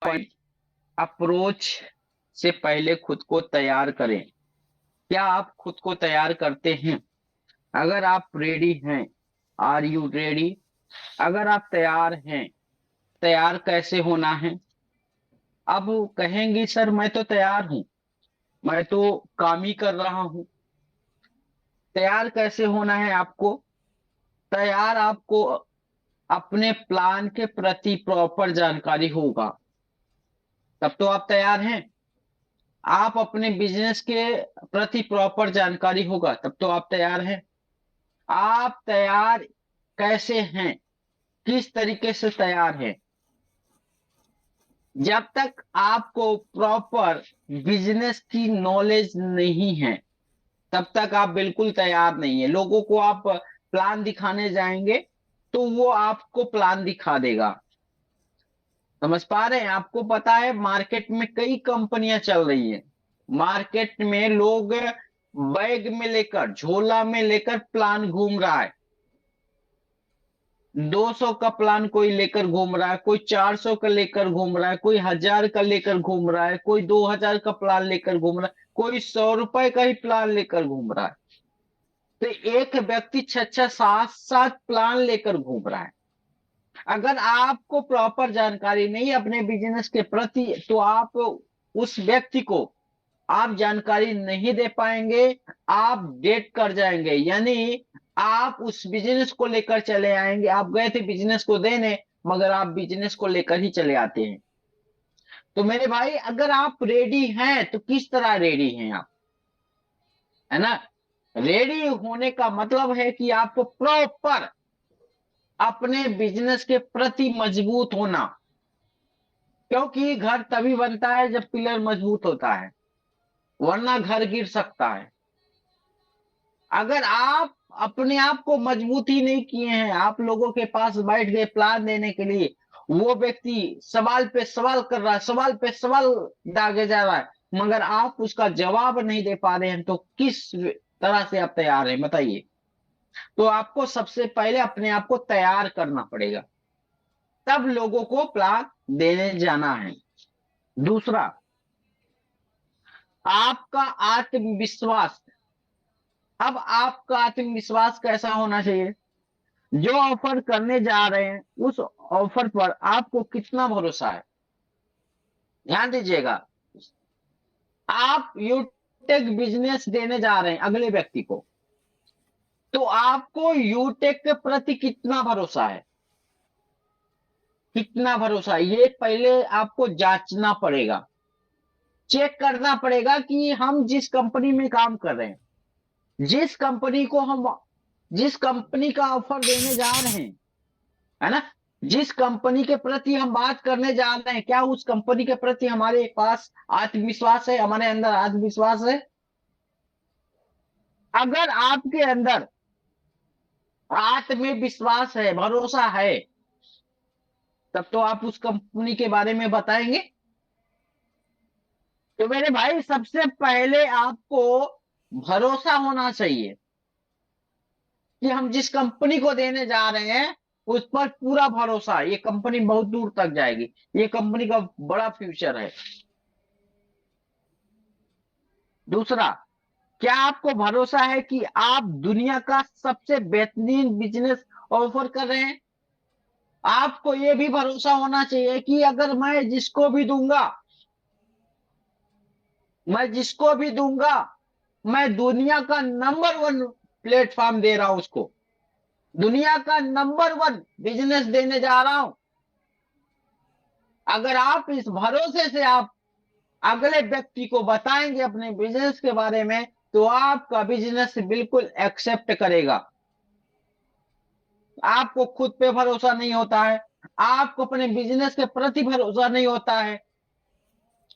Point approach से पहले खुद को तैयार करें। क्या आप खुद को तैयार करते हैं? अगर आप रेडी हैं, आर यू रेडी? अगर आप तैयार हैं, तैयार कैसे होना है? अब कहेंगी सर मैं तो तैयार हूं, मैं तो काम ही कर रहा हूं। तैयार कैसे होना है आपको? तैयार आपको अपने प्लान के प्रति प्रॉपर जानकारी होगा, तब तो आप तैयार हैं। आप अपने बिजनेस के प्रति प्रॉपर जानकारी होगा, तब तो आप तैयार हैं। आप तैयार कैसे हैं? किस तरीके से तैयार हैं? जब तक आपको प्रॉपर बिजनेस की नॉलेज नहीं है, तब तक आप बिल्कुल तैयार नहीं है। लोगों को आप प्लान दिखाने जाएंगे तो वो आपको प्लान दिखा देगा। समझ पा रहे हैं? आपको पता है मार्केट में कई कंपनियां चल रही है। मार्केट में लोग बैग में लेकर, झोला में लेकर प्लान घूम रहा है। 200 का प्लान कोई लेकर घूम रहा है, कोई 400 का लेकर घूम रहा है, कोई 1000 का लेकर घूम रहा है, कोई 2000 का प्लान लेकर घूम रहा है, कोई 100 रुपए का ही प्लान लेकर घूम रहा है। तो एक व्यक्ति 6 6 7 7 प्लान लेकर घूम रहा है। अगर आपको प्रॉपर जानकारी नहीं है अपने बिजनेस के प्रति, तो आप उस व्यक्ति को आप जानकारी नहीं दे पाएंगे। आप डेट कर जाएंगे, यानी आप उस बिजनेस को लेकर चले आएंगे। आप गए थे बिजनेस को देने, मगर आप बिजनेस को लेकर ही चले आते हैं। तो मेरे भाई, अगर आप रेडी हैं तो किस तरह रेडी हैं आप? है ना? रेडी होने का मतलब है कि आपको प्रॉपर अपने बिजनेस के प्रति मजबूत होना। क्योंकि घर तभी बनता है जब पिलर मजबूत होता है, वरना घर गिर सकता है। अगर आप अपने आप को मजबूत ही नहीं किए हैं, आप लोगों के पास बैठ गए प्लान देने के लिए, वो व्यक्ति सवाल पे सवाल कर रहा है, सवाल पे सवाल दागे जा रहा है, मगर आप उसका जवाब नहीं दे पा रहे हैं, तो किस तरह से आप तैयार हैं बताइए? तो आपको सबसे पहले अपने आप को तैयार करना पड़ेगा, तब लोगों को प्लान देने जाना है। दूसरा, आपका आत्मविश्वास। अब आपका आत्मविश्वास कैसा होना चाहिए? जो ऑफर करने जा रहे हैं उस ऑफर पर आपको कितना भरोसा है? ध्यान दीजिएगा। आप यूटेक बिजनेस देने जा रहे हैं अगले व्यक्ति को, तो आपको यूटेक के प्रति कितना भरोसा है? कितना भरोसा है, ये पहले आपको जांचना पड़ेगा, चेक करना पड़ेगा कि हम जिस कंपनी में काम कर रहे हैं, जिस कंपनी को हम, जिस कंपनी का ऑफर देने जा रहे हैं, है ना, जिस कंपनी के प्रति हम बात करने जा रहे हैं, क्या उस कंपनी के प्रति हमारे पास आत्मविश्वास है? हमारे अंदर आत्मविश्वास है? अगर आपके अंदर आत्मविश्वास है, भरोसा है, तब तो आप उस कंपनी के बारे में बताएंगे। तो मेरे भाई, सबसे पहले आपको भरोसा होना चाहिए कि हम जिस कंपनी को देने जा रहे हैं उस पर पूरा भरोसा है, ये कंपनी बहुत दूर तक जाएगी, ये कंपनी का बड़ा फ्यूचर है। दूसरा, क्या आपको भरोसा है कि आप दुनिया का सबसे बेहतरीन बिजनेस ऑफर कर रहे हैं? आपको यह भी भरोसा होना चाहिए कि अगर मैं जिसको भी दूंगा, मैं जिसको भी दूंगा, मैं दुनिया का नंबर 1 प्लेटफॉर्म दे रहा हूं उसको, दुनिया का नंबर 1 बिजनेस देने जा रहा हूं। अगर आप इस भरोसे से आप अगले व्यक्ति को बताएंगे अपने बिजनेस के बारे में, तो आपका बिजनेस बिल्कुल एक्सेप्ट करेगा। आपको खुद पे भरोसा नहीं होता है, आपको अपने बिजनेस के प्रति भरोसा नहीं होता है,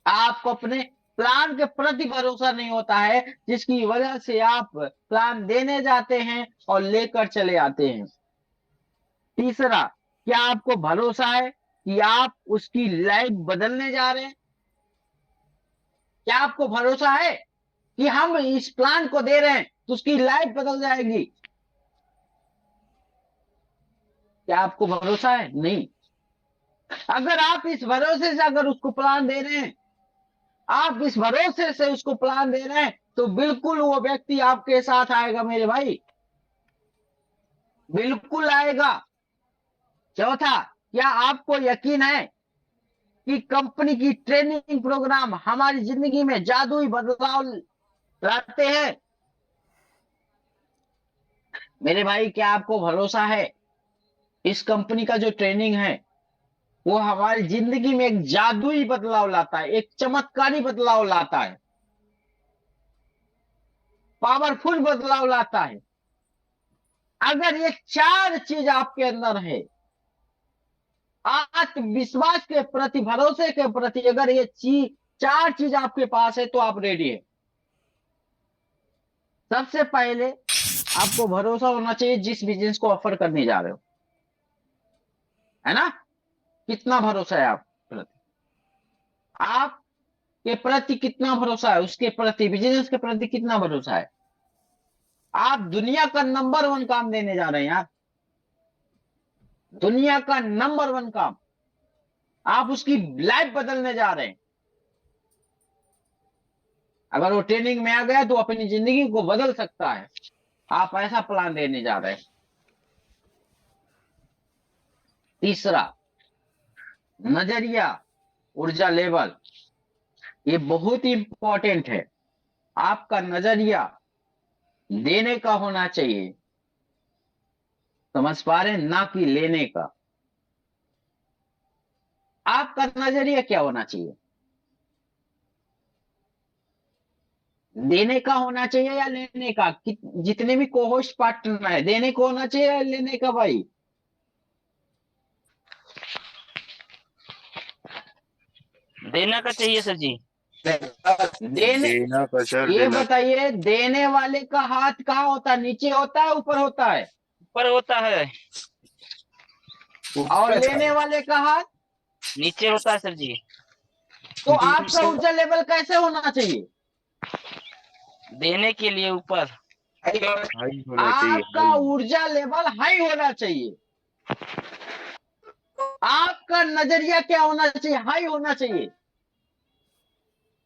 आपको अपने प्लान के प्रति भरोसा नहीं होता है, जिसकी वजह से आप प्लान देने जाते हैं और लेकर चले आते हैं। तीसरा, क्या आपको भरोसा है कि आप उसकी लाइफ बदलने जा रहे हैं? क्या आपको भरोसा है कि हम इस प्लान को दे रहे हैं तो उसकी लाइफ बदल जाएगी? क्या आपको भरोसा है? नहीं। अगर आप इस भरोसे से अगर उसको प्लान दे रहे हैं, आप इस भरोसे से उसको प्लान दे रहे हैं, तो बिल्कुल वो व्यक्ति आपके साथ आएगा मेरे भाई, बिल्कुल आएगा। चौथा, क्या आपको यकीन है कि कंपनी की ट्रेनिंग प्रोग्राम हमारी जिंदगी में जादुई बदलाव लाते हैं? मेरे भाई, क्या आपको भरोसा है इस कंपनी का जो ट्रेनिंग है वो हमारी जिंदगी में एक जादुई बदलाव लाता है, एक चमत्कारी बदलाव लाता है, पावरफुल बदलाव लाता है? अगर ये चार चीज आपके अंदर है, आत्मविश्वास के प्रति, भरोसे के प्रति, अगर ये चीज, चार चीज आपके पास है, तो आप रेडी है। सबसे पहले आपको भरोसा होना चाहिए जिस बिजनेस को ऑफर करने जा रहे हो, है ना? कितना भरोसा है आप प्रति, आपके प्रति कितना भरोसा है, उसके प्रति, बिजनेस के प्रति कितना भरोसा है? आप दुनिया का नंबर वन काम देने जा रहे हैं यार, दुनिया का नंबर वन काम, आप उसकी लाइफ बदलने जा रहे हैं। अगर वो ट्रेनिंग में आ गया तो अपनी जिंदगी को बदल सकता है। आप ऐसा प्लान देने जा रहे हैं। तीसरा, नजरिया, ऊर्जा लेवल, ये बहुत ही इंपॉर्टेंट है। आपका नजरिया देने का होना चाहिए, समझ पा रहे हैं, ना कि लेने का। आपका नजरिया क्या होना चाहिए? देने का होना चाहिए या लेने का? जितने भी कोहोस्ट पार्टनर है, देने को होना चाहिए या लेने का भाई? देना का चाहिए सर जी। देने, देना का सर, ये देना। बताइए, देने वाले का हाथ कहाँ होता है, नीचे होता है ऊपर होता है? ऊपर होता है। और ऊपर लेने वाले का हाथ? नीचे होता है सर जी। तो आपका ऊर्जा लेवल कैसे होना चाहिए? देने के लिए ऊपर। हाई होना चाहिए, आपका हाई। ऊर्जा लेवल हाई होना चाहिए। आपका नजरिया क्या होना चाहिए? हाई होना चाहिए।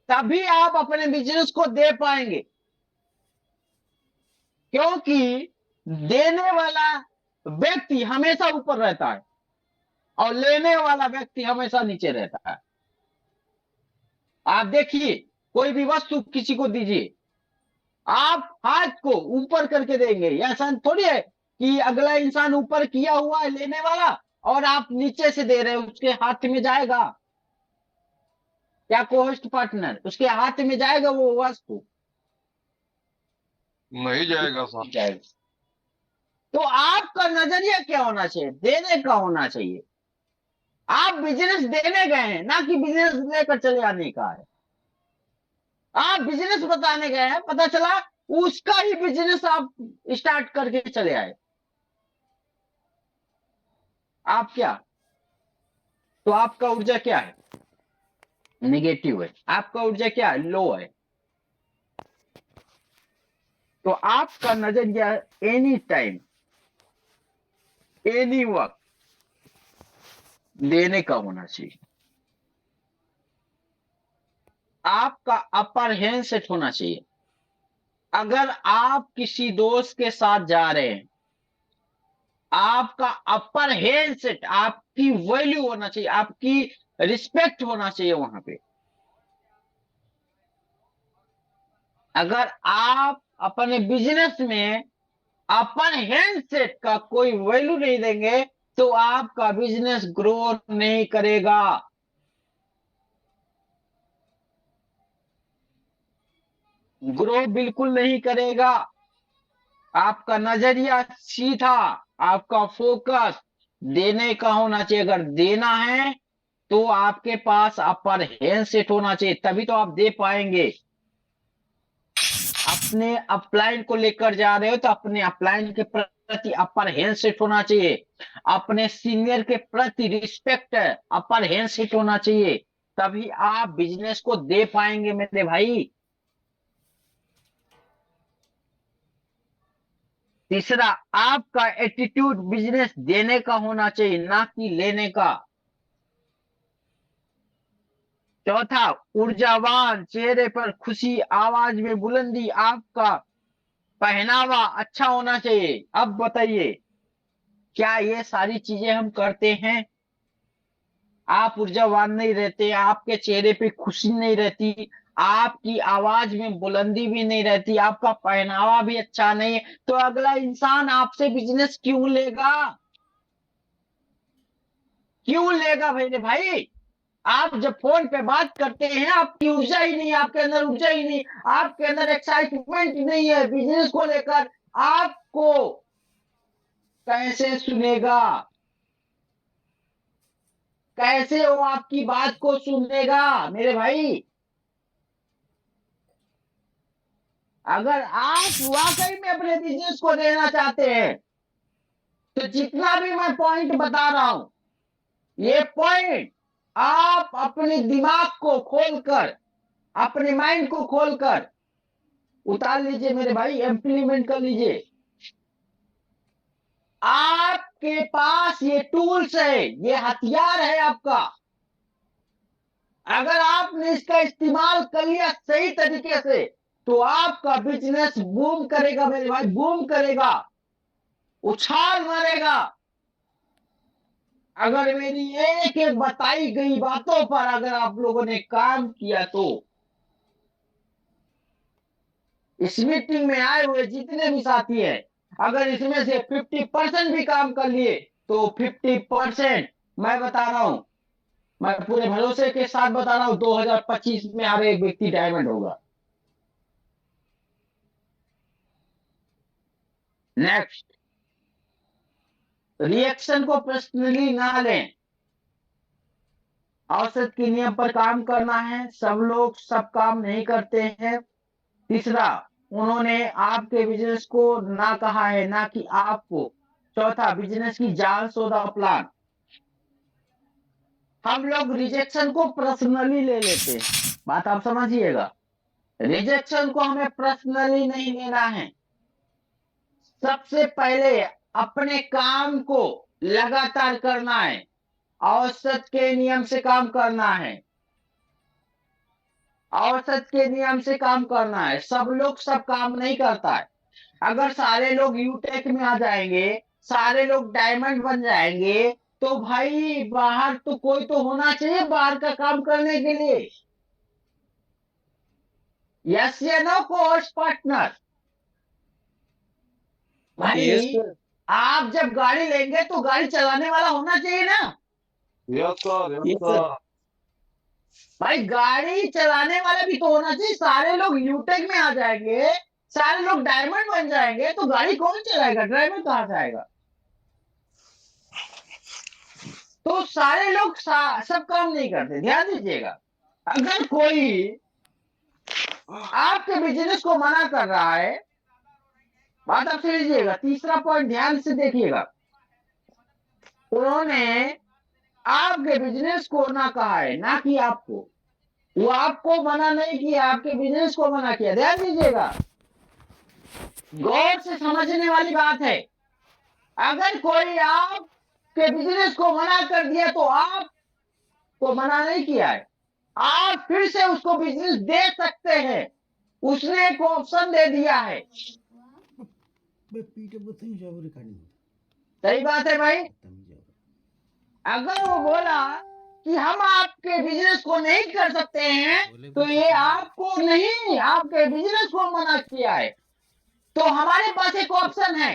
तभी आप अपने बिजनेस को दे पाएंगे, क्योंकि देने वाला व्यक्ति हमेशा ऊपर रहता है और लेने वाला व्यक्ति हमेशा नीचे रहता है। आप देखिए, कोई भी वस्तु किसी को दीजिए, आप हाथ को ऊपर करके देंगे, ऐसा थोड़ी है कि अगला इंसान ऊपर किया हुआ है लेने वाला और आप नीचे से दे रहे हैं, उसके हाथ में जाएगा क्या? कोहोस्ट पार्टनर, उसके हाथ में जाएगा वो वस्तु? नहीं जाएगा सर। जाएगा। तो आपका नजरिया क्या होना चाहिए? देने का होना चाहिए। आप बिजनेस देने गए हैं, ना कि बिजनेस लेकर चले आने का है। आप बिजनेस बताने गए हैं, पता चला उसका ही बिजनेस आप स्टार्ट करके चले आए। आप क्या, तो आपका ऊर्जा क्या है? निगेटिव है। आपका ऊर्जा क्या है? लो है। तो आपका नजरिया एनी टाइम, एनी वक्त देने का होना चाहिए। आपका अपर हैंड सेट होना चाहिए। अगर आप किसी दोस्त के साथ जा रहे हैं, आपका अपर हैंड सेट, आपकी वैल्यू होना चाहिए, आपकी रिस्पेक्ट होना चाहिए वहां पे। अगर आप अपने बिजनेस में अपन हैंडसेट का कोई वैल्यू नहीं देंगे, तो आपका बिजनेस ग्रो नहीं करेगा, ग्रो बिल्कुल नहीं करेगा। आपका नजरिया सीधा, आपका फोकस देने का होना चाहिए। अगर देना है तो आपके पास अपर हैंडसेट होना चाहिए, तभी तो आप दे पाएंगे। अपने अपलाइन को लेकर जा रहे हो तो अपने अपलाइन के प्रति अपर हैंड सेट होना चाहिए। अपने सीनियर के प्रति रिस्पेक्ट, अपर हैंड सेट होना चाहिए, तभी आप बिजनेस को दे पाएंगे मेरे भाई। तीसरा, आपका एटीट्यूड बिजनेस देने का होना चाहिए, ना कि लेने का। चौथा, ऊर्जावान, चेहरे पर खुशी, आवाज में बुलंदी, आपका पहनावा अच्छा होना चाहिए। अब बताइए, क्या ये सारी चीजें हम करते हैं? आप ऊर्जावान नहीं रहते, आपके चेहरे पे खुशी नहीं रहती, आपकी आवाज में बुलंदी भी नहीं रहती, आपका पहनावा भी अच्छा नहीं है, तो अगला इंसान आपसे बिजनेस क्यों लेगा? क्यों लेगा मेरे भाई? आप जब फोन पे बात करते हैं, आपकी ऊर्जा ही नहीं, आपके अंदर ऊर्जा ही नहीं, आपके अंदर एक्साइटमेंट नहीं है बिजनेस को लेकर, आपको कैसे सुनेगा? कैसे वो आपकी बात को सुनेगा मेरे भाई? अगर आप वाकई में अपने बिजनेस को देना चाहते हैं, तो जितना भी मैं पॉइंट बता रहा हूं, ये पॉइंट आप अपने दिमाग को खोलकर, अपने माइंड को खोलकर उतार लीजिए मेरे भाई, इम्प्लीमेंट कर लीजिए। आपके पास ये टूल्स है, ये हथियार है आपका। अगर आपने इसका इस्तेमाल कर लिया सही तरीके से, तो आपका बिजनेस बूम करेगा मेरे भाई, बूम करेगा, उछाल मारेगा। अगर मेरी एक एक बताई गई बातों पर अगर आप लोगों ने काम किया, तो इस मीटिंग में आए हुए जितने भी साथी हैं, अगर इसमें से 50% भी काम कर लिए, तो 50%, मैं बता रहा हूं, मैं पूरे भरोसे के साथ बता रहा हूं, 2025 में हर एक व्यक्ति डायमंड होगा। नेक्स्ट, रिएक्शन को पर्सनली ना लें। औसत के नियम पर काम करना है, सब लोग सब काम नहीं करते हैं। तीसरा, उन्होंने आपके बिजनेस को ना कहा है, ना कि आपको। चौथा, बिजनेस की जाल सौदा प्लान। हम लोग रिजेक्शन को पर्सनली ले लेते हैं, बात आप समझिएगा। रिजेक्शन को हमें पर्सनली नहीं लेना है। सबसे पहले अपने काम को लगातार करना है, औसत के नियम से काम करना है, औसत के नियम से काम करना है। सब लोग सब काम नहीं करता है। अगर सारे लोग यूटेक में आ जाएंगे, सारे लोग डायमंड बन जाएंगे, तो भाई बाहर तो कोई तो होना चाहिए बाहर का काम करने के लिए। यस या नो कोच पार्टनर? भाई यस सर, आप जब गाड़ी लेंगे तो गाड़ी चलाने वाला होना चाहिए ना? Yes sir, yes yes sir. Sir. भाई गाड़ी चलाने वाला भी तो होना चाहिए। सारे लोग यूटेक में आ जाएंगे, सारे लोग डायमंड बन जाएंगे, तो गाड़ी कौन चलाएगा? ड्राइवर कहाँ से आएगा? तो सारे लोग सब काम नहीं करते, ध्यान दीजिएगा। अगर कोई आपके बिजनेस को मना कर रहा है, बात आप सुन लीजिएगा, तीसरा पॉइंट ध्यान से देखिएगा। उन्होंने आपके बिजनेस को ना कहा है, ना कि आपको। वो आपको मना नहीं किया, आपके बिजनेस को मना किया। ध्यान दीजिएगा, गौर से समझने वाली बात है। अगर कोई आपके बिजनेस को मना कर दिया, तो आपको मना नहीं किया है, आप फिर से उसको बिजनेस दे सकते हैं। उसने एक ऑप्शन दे दिया है। सही बात है भाई। अगर वो बोला कि हम आपके बिजनेस को नहीं कर सकते हैं, तो ये आपको नहीं, आपके बिजनेस को मना किया है। तो हमारे पास एक ऑप्शन है,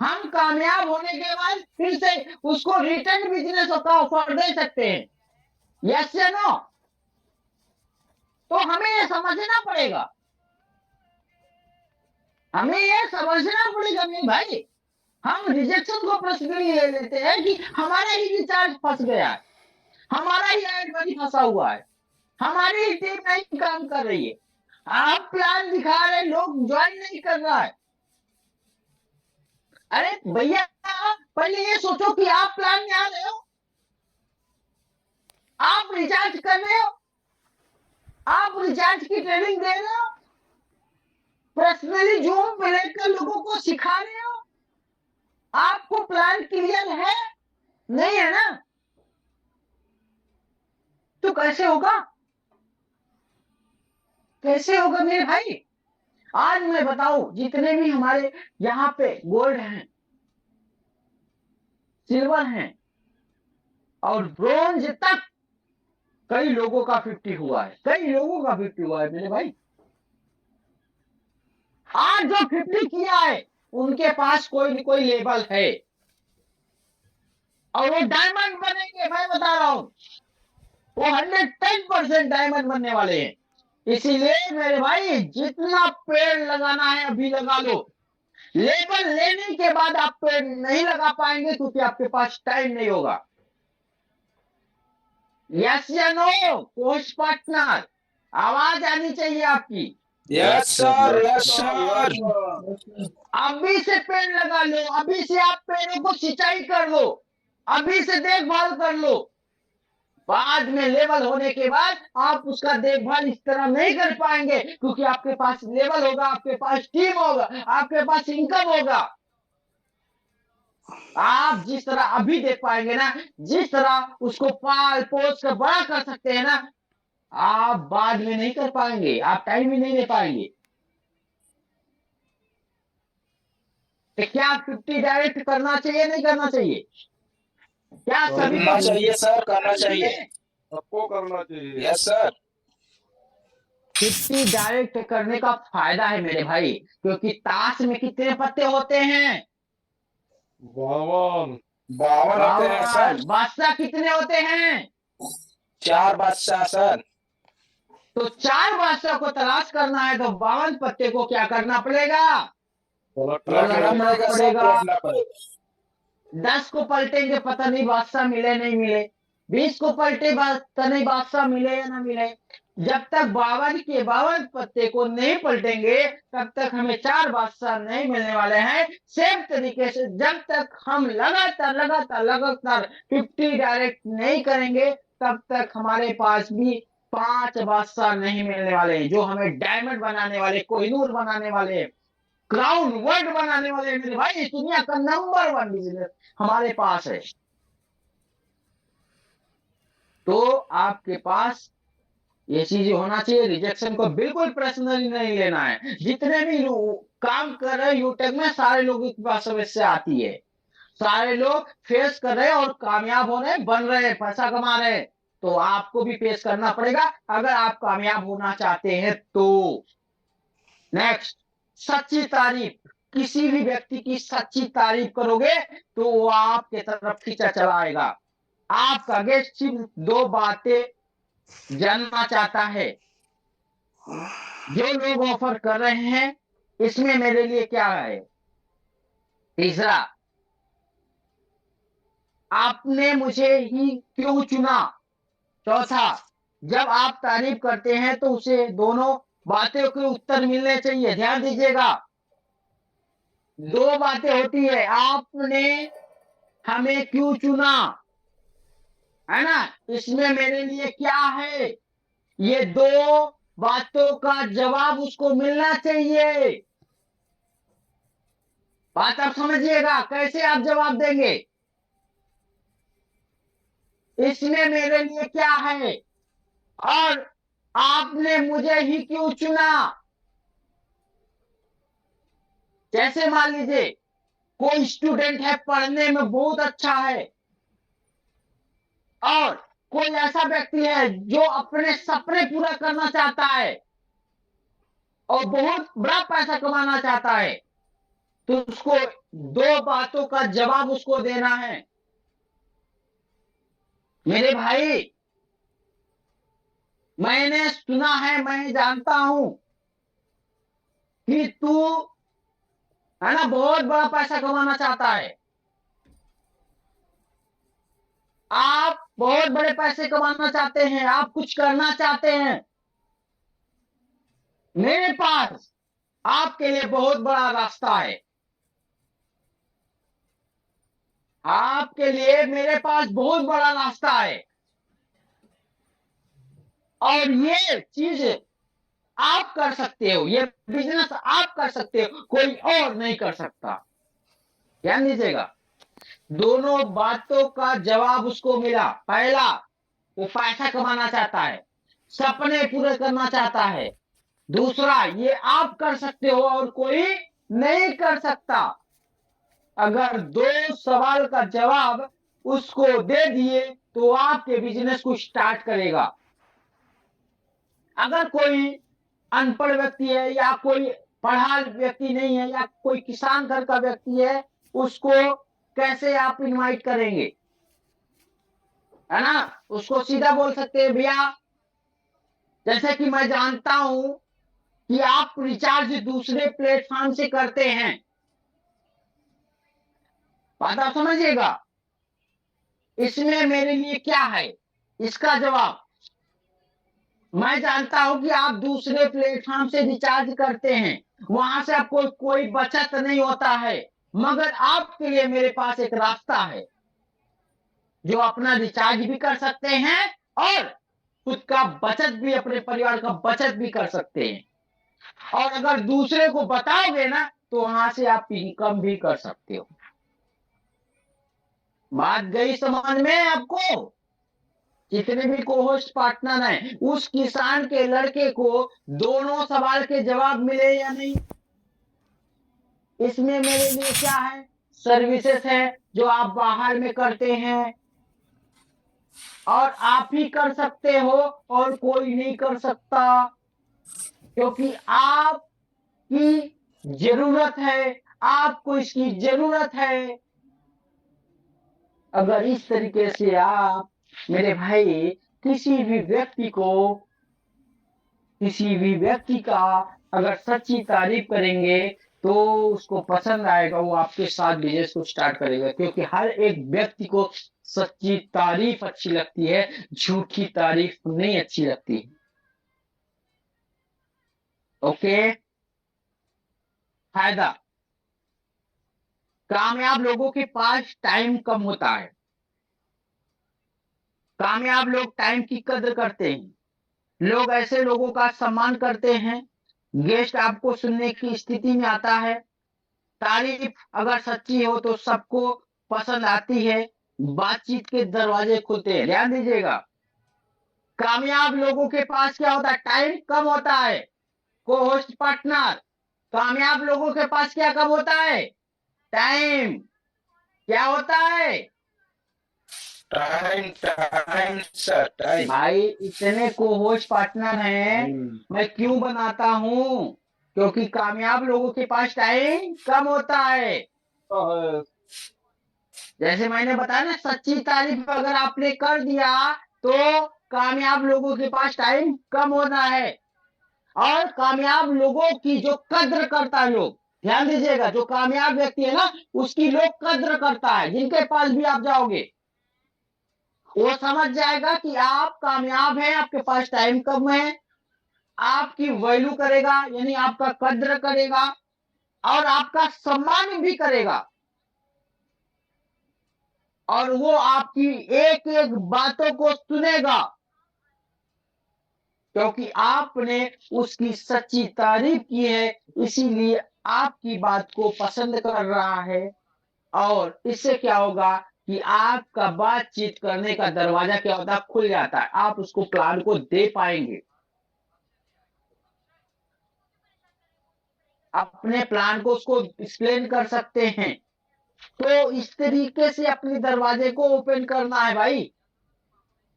हम कामयाब होने के बाद फिर से उसको रिटर्न बिजनेस का ऑफर दे सकते हैं। यस या नो? तो हमें ये समझना पड़ेगा, हमें ये समझना पड़ेगा मेरे भाई। हम रिजेक्शन को पर्सनली ले लेते हैं कि हमारा ही रिचार्ज फंस गया है, हमारा ही एड मनी फंसा हुआ है, हमारी ही टीम नहीं काम कर रही है, आप प्लान दिखा रहे, लोग ज्वाइन नहीं कर रहा है। अरे भैया, पहले ये सोचो कि आप प्लान में आ रहे हो, आप रिचार्ज कर रहे हो, आप रिचार्ज की ट्रेनिंग दे रहे हो, पर्सनली जूम पे लेकर लोगों को सिखा रहे हो, आपको प्लान क्लियर है? नहीं है ना? तो कैसे होगा? कैसे होगा मेरे भाई? आज मैं बताऊं, जितने भी हमारे यहाँ पे गोल्ड हैं, सिल्वर हैं और ब्रोंज तक कई लोगों का 50 हुआ है, कई लोगों का 50 हुआ है मेरे भाई। आज जो 50 किया है उनके पास कोई न कोई लेबल है और वो डायमंड बनेंगे, मैं बता रहा हूं। वो 110% डायमंड बनने वाले हैं। इसीलिए मेरे भाई जितना पेड़ लगाना है अभी लगा लो। लेबल लेने के बाद आप पेड़ नहीं लगा पाएंगे क्योंकि आपके पास टाइम नहीं होगा। यस या नो कोच पार्टनर? आवाज आनी चाहिए आपकी। Yes sir, yes sir. अभी से पेड़ लगा लो, अभी से आप पेड़ों को सिंचाई कर लो, अभी से देखभाल कर लो। बाद में लेवल होने के बाद आप उसका देखभाल इस तरह नहीं कर पाएंगे क्योंकि आपके पास लेवल होगा, आपके पास टीम होगा, आपके पास इनकम होगा। आप जिस तरह अभी देख पाएंगे ना, जिस तरह उसको पाल पोस कर बड़ा कर सकते हैं ना, आप बाद में नहीं कर पाएंगे, आप टाइम ही नहीं दे पाएंगे। तो क्या 50 डायरेक्ट करना चाहिए नहीं करना चाहिए? क्या सभी करना चाहिए सर, करना चाहिए। सबको करना चाहिए। Yes sir. 50 डायरेक्ट करने का फायदा है मेरे भाई, क्योंकि ताश में कितने पत्ते होते हैं? 52 52 होते हैं सर। बादशाह कितने होते हैं? 4 बादशाह सर। तो 4 बादशाह को तलाश करना है तो 52 पत्ते को क्या करना पड़ेगा? पलटना पड़ेगा सर, पलटना पड़ेगा। 10 को पलटेंगे पता नहीं बादशाह मिले नहीं मिले, 20 को पलटे पता नहीं बादशाह मिले या ना मिले। जब तक 52 के 52 पत्ते को नहीं पलटेंगे तब तक हमें 4 बादशाह नहीं मिलने वाले हैं। सेम तरीके से जब तक हम लगातार लगातार लगातार 50 डायरेक्ट नहीं करेंगे तब तक हमारे पास भी 5 बादशाह नहीं मिलने वाले हैं, जो हमें डायमंड बनाने वाले, कोहिनूर बनाने वाले, क्राउन वर्ल्ड बनाने वाले मेरे भाई। दुनिया का नंबर 1 बिजनेस हमारे पास है। तो आपके पास ये चीजें होना चाहिए। रिजेक्शन को बिल्कुल पर्सनली नहीं लेना है। जितने भी लोग काम कर रहे हैं यूटेक में, सारे लोगों के पास समस्या आती है, सारे लोग फेस कर रहे हैं और कामयाब हो रहे हैं, बन रहे हैं, पैसा कमा रहे हैं। तो आपको भी फेस करना पड़ेगा अगर आप कामयाब होना चाहते हैं तो। नेक्स्ट, सच्ची तारीफ। किसी भी व्यक्ति की सच्ची तारीफ करोगे तो वो आपके तरफ खींचा चला आएगा। आपका गेस्ट सिर्फ 2 बातें जानना चाहता है, जो लोग ऑफर कर रहे हैं इसमें मेरे लिए क्या है। तीसरा, आपने मुझे ही क्यों चुना। चौथा, जब आप तारीफ करते हैं तो उसे दोनों बातें के उत्तर मिलने चाहिए। ध्यान दीजिएगा, 2 बातें होती है, आपने हमें क्यों चुना, है ना, इसमें मेरे लिए क्या है। ये 2 बातों का जवाब उसको मिलना चाहिए। बात आप समझिएगा, कैसे आप जवाब देंगे। इसमें मेरे लिए क्या है और आपने मुझे ही क्यों चुना। जैसे मान लीजिए कोई स्टूडेंट है, पढ़ने में बहुत अच्छा है, और कोई ऐसा व्यक्ति है जो अपने सपने पूरा करना चाहता है और बहुत बड़ा पैसा कमाना चाहता है, तो उसको 2 बातों का जवाब उसको देना है। मेरे भाई, मैंने सुना है, मैं जानता हूं कि तू, है ना, बहुत बड़ा पैसा कमाना चाहता है। आप बहुत बड़े पैसे कमाना चाहते हैं, आप कुछ करना चाहते हैं। मेरे पास आपके लिए बहुत बड़ा रास्ता है। आपके लिए मेरे पास बहुत बड़ा रास्ता है और ये चीज आप कर सकते हो, ये बिजनेस आप कर सकते हो, कोई और नहीं कर सकता। ध्यान दीजिएगा, दोनों बातों का जवाब उसको मिला। पहला, वो पैसा कमाना चाहता है, सपने पूरे करना चाहता है, दूसरा, ये आप कर सकते हो और कोई नहीं कर सकता। अगर 2 सवाल का जवाब उसको दे दिए तो आपके बिजनेस को स्टार्ट करेगा। अगर कोई अनपढ़ व्यक्ति है या कोई पढ़ा व्यक्ति नहीं है या कोई किसान घर का व्यक्ति है, उसको कैसे आप इनवाइट करेंगे? है ना? उसको सीधा बोल सकते हैं, भैया जैसे कि मैं जानता हूं कि आप रिचार्ज दूसरे प्लेटफॉर्म से करते हैं, बात आप समझिएगा। इसमें मेरे लिए क्या है इसका जवाब? मैं जानता हूं कि आप दूसरे प्लेटफॉर्म से रिचार्ज करते हैं, वहां से आपको कोई बचत नहीं होता है, मगर आपके लिए मेरे पास एक रास्ता है जो अपना रिचार्ज भी कर सकते हैं और खुद का बचत भी, अपने परिवार का बचत भी कर सकते हैं। और अगर दूसरे को बताओगे ना तो वहां से आप इनकम भी कर सकते हो। बात गई समझ में आपको? जितने भी को-होस्ट पार्टनर हैं, उस किसान के लड़के को दोनों सवाल के जवाब मिले या नहीं? इसमें मेरे लिए क्या है? सर्विसेज है जो आप बाहर में करते हैं और आप ही कर सकते हो और कोई नहीं कर सकता, क्योंकि आपकी जरूरत है, आपको इसकी जरूरत है। अगर इस तरीके से आप मेरे भाई किसी भी व्यक्ति का अगर सच्ची तारीफ करेंगे तो उसको पसंद आएगा, वो आपके साथ बिजनेस को स्टार्ट करेगा। क्योंकि हर एक व्यक्ति को सच्ची तारीफ अच्छी लगती है, झूठी तारीफ नहीं अच्छी लगती है। ओके। फायदा, कामयाब लोगों के पास टाइम कम होता है। कामयाब लोग टाइम की कदर करते हैं। लोग ऐसे लोगों का सम्मान करते हैं। गेस्ट आपको सुनने की स्थिति में आता है। तारीफ अगर सच्ची हो तो सबको पसंद आती है। बातचीत के दरवाजे खुलते हैं। ध्यान दीजिएगा, कामयाब लोगों के पास क्या होता है? टाइम कम होता है। को होस्ट पार्टनर, कामयाब लोगों के पास क्या कम होता है? टाइम। क्या होता है? Time time sir, time. भाई इतने को होस्ट पार्टनर हैं, मैं क्यों बनाता हूं? क्योंकि कामयाब लोगों के पास टाइम कम होता है। जैसे मैंने बताया ना, सच्ची तारीफ अगर आपने कर दिया तो कामयाब लोगों के पास टाइम कम होना है। और कामयाब लोगों की जो कद्र करता है लोग, ध्यान दीजिएगा, जो कामयाब व्यक्ति है ना उसकी लोग कद्र करता है। जिनके पास भी आप जाओगे वो समझ जाएगा कि आप कामयाब हैं, आपके पास टाइम कम है, आपकी वैल्यू करेगा, यानी आपका कद्र करेगा और आपका सम्मान भी करेगा। और वो आपकी एक एक बातों को सुनेगा, क्योंकि आपने उसकी सच्ची तारीफ की है, इसीलिए आपकी बात को पसंद कर रहा है। और इससे क्या होगा कि आपका बातचीत करने का दरवाजा क्या होता है? खुल जाता है। आप उसको प्लान को दे पाएंगे, अपने प्लान को उसको एक्सप्लेन कर सकते हैं। तो इस तरीके से अपने दरवाजे को ओपन करना है भाई।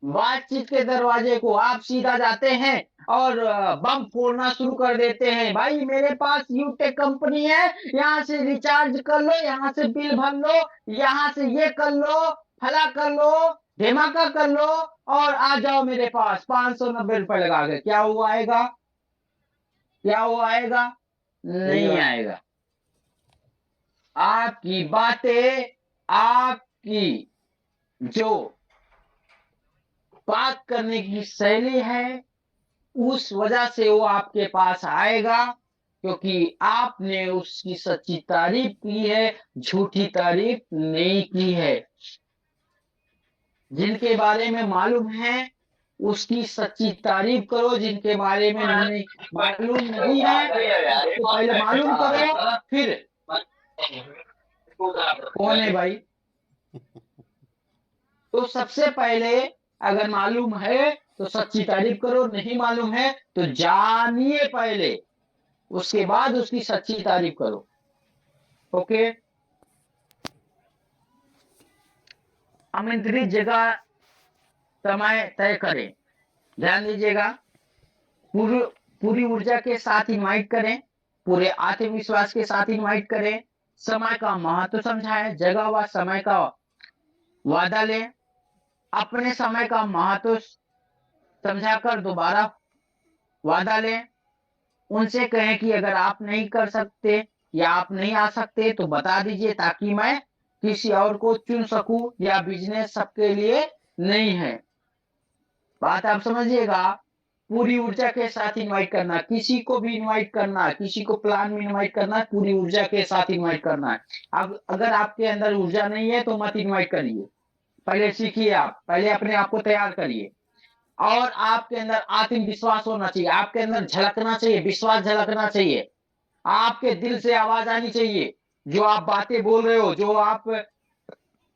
बातचीत के दरवाजे को आप सीधा जाते हैं और बम फोड़ना शुरू कर देते हैं। भाई मेरे पास यूटेक कंपनी है, यहाँ से रिचार्ज कर लो, यहाँ से बिल भर लो, यहाँ से ये कर लो, फला कर लो, धमाका कर लो और आ जाओ मेरे पास 590 रुपए लगा के। क्या वो आएगा? क्या वो आएगा? नहीं आएगा। आपकी बातें, आपकी जो बात करने की शैली है, उस वजह से वो आपके पास आएगा, क्योंकि आपने उसकी सच्ची तारीफ की है, झूठी तारीफ नहीं की है। जिनके बारे में मालूम है उसकी सच्ची तारीफ करो, जिनके बारे में नहीं मालूम नहीं है उसको पहले मालूम करो, फिर। कौन है भाई? तो सबसे पहले अगर मालूम है तो सच्ची तारीफ करो, नहीं मालूम है तो जानिए पहले, उसके बाद उसकी सच्ची तारीफ करो। ओके, आमंत्रित जगह समय तय करें। ध्यान दीजिएगा, पूरी पूरी ऊर्जा के साथ इनवाइट करें, पूरे आत्मविश्वास के साथ इनवाइट करें। समय का महत्व समझाएं, जगह व समय का वादा लें, अपने समय का महत्व समझाकर दोबारा वादा लें। उनसे कहें कि अगर आप नहीं कर सकते या आप नहीं आ सकते तो बता दीजिए, ताकि मैं किसी और को चुन सकूं, या बिजनेस सबके लिए नहीं है। बात आप समझिएगा, पूरी ऊर्जा के साथ इनवाइट करना, किसी को भी इनवाइट करना, किसी को प्लान में इनवाइट करना, पूरी ऊर्जा के साथ इनवाइट करना है। अब अगर आपके अंदर ऊर्जा नहीं है तो मत इनवाइट करिए, पहले सीखिए, आप पहले अपने आप को तैयार करिए। और आपके अंदर आत्मविश्वास होना चाहिए, आपके अंदर झलकना चाहिए, विश्वास झलकना चाहिए, आपके दिल से आवाज आनी चाहिए। जो आप बातें बोल रहे हो, जो आप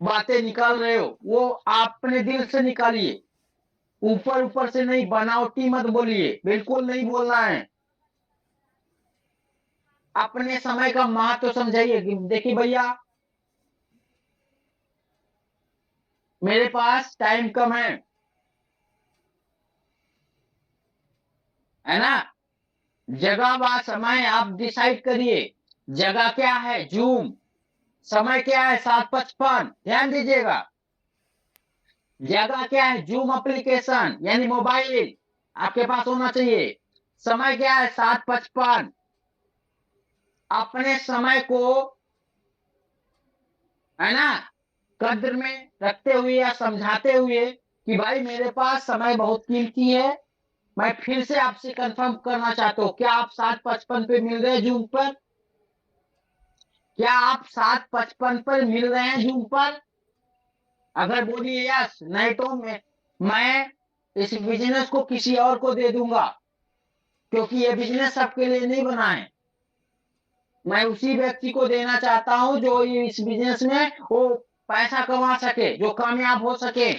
बातें निकाल रहे हो, वो अपने दिल से निकालिए, ऊपर ऊपर से नहीं, बनावटी मत बोलिए, बिल्कुल नहीं बोलना है। अपने समय का महत्व समझाइए। देखिए भैया, मेरे पास टाइम कम है ना। जगह व समय आप डिसाइड करिए। जगह क्या है? जूम। समय क्या है? 7:55। ध्यान दीजिएगा, जगह क्या है? जूम एप्लीकेशन, यानी मोबाइल आपके पास होना चाहिए। समय क्या है? 7:55। अपने समय को, है ना, कद्र में रखते हुए या समझाते हुए कि भाई मेरे पास समय बहुत कीमती है। मैं फिर से आपसे कंफर्म करना चाहता हूं, क्या आप 7:55 पे मिल रहे हैं जूम पर? क्या आप 7:55 पर मिल रहे हैं जूम पर? अगर बोलिए यस, नहीं तो मैं इस बिजनेस को किसी और को दे दूंगा, क्योंकि ये बिजनेस सबके लिए नहीं बना है। मैं उसी व्यक्ति को देना चाहता हूं जो इस बिजनेस में वो पैसा कमा सके, जो कामयाब हो सके।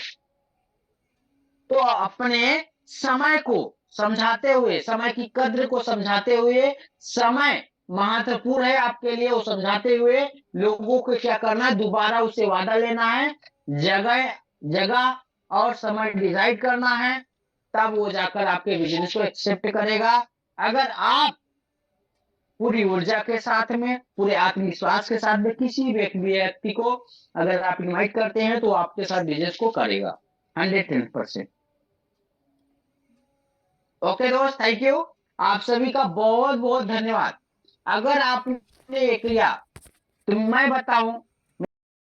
तो अपने समय को समझाते हुए, समय की कद्र को समझाते हुए, समय महत्वपूर्ण है आपके लिए, वो समझाते हुए लोगों को क्या करना है? दोबारा उससे वादा लेना है, जगह और समय डिसाइड करना है, तब वो जाकर आपके बिजनेस को एक्सेप्ट करेगा। अगर आप पूरी ऊर्जा के साथ में, पूरे आत्मविश्वास के साथ में किसी व्यक्ति को अगर आप इनवाइट करते हैं तो आपके साथ बिजनेस को करेगा 110%। ओके दोस्त, थैंक यू। आप सभी का बहुत बहुत धन्यवाद। अगर आपने ये किया तो मैं बताऊं